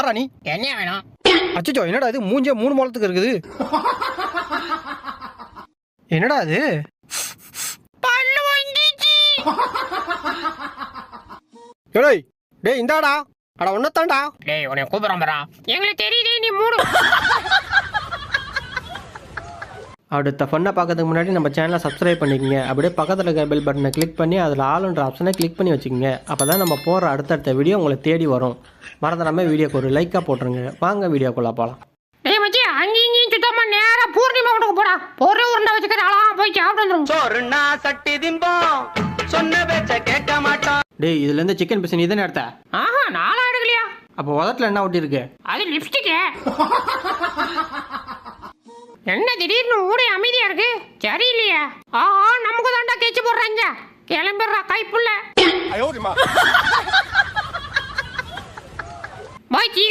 யாரா நீ? என்ன வேணும்? அச்சோ, என்னடா இது மூஞ்சே 3 முழத்துக்கு இருக்குது. என்னடா இது? பல்லு வந்துச்சு. டேய் இந்தாடா. அட ஒன்னதான்டா. டேய் உன்னை கூப்பிடுறோம்டா. எங்களுக்கு தெரியுதே நீ மூடு. அடுத்த ஃபன்னை பார்க்கறதுக்கு முன்னாடி நம்ம சேனலை சப்ஸ்கிரைப் பண்ணிக்கோங்க. அப்படியே பக்கத்தில் இருக்க பெல் பட்டனை கிளிக் பண்ணி அதில் ஆல்ன்ற ஆப்ஷனை கிளிக் பண்ணி வச்சுக்கோங்க. அப்போ தான் நம்ம போகிற அடுத்தடுத்த வீடியோ உங்களை தேடி வரும். மறந்துடாம வீடியோக்கு ஒரு லைக்காக போட்டுருங்க. வாங்க வீடியோக்குள்ளே போகலாம். டேய் மச்சி அங்கேயும் சுத்தமா நேரா பூர்ணிமா வீட்டுக்கு போடா. பொறு உருண்டை வச்சுக்கிற ஆளா போய் சாப்பிட்டு வந்துடும். சோறுனா சட்டி திம்போம், சொன்ன பேச்ச கேட்க மாட்டோம். டேய் இதுலேருந்து சிக்கன் பீஸ் நீ தானே எடுத்த? ஆஹா நாளா எடுக்கலையா? அப்போ உதட்டில் என்ன ஒட்டி இருக்கு? அது லிப்ஸ்டிக்கு. என்ன திடீர்னு ஊரே அமைதியா இருக்கு? சரியில்லையா? ஆஹா நமக்கு தாண்டா கேச்சு போடுறாங்க. கிளம்பிடுறா கைப்புள்ள. பாய்.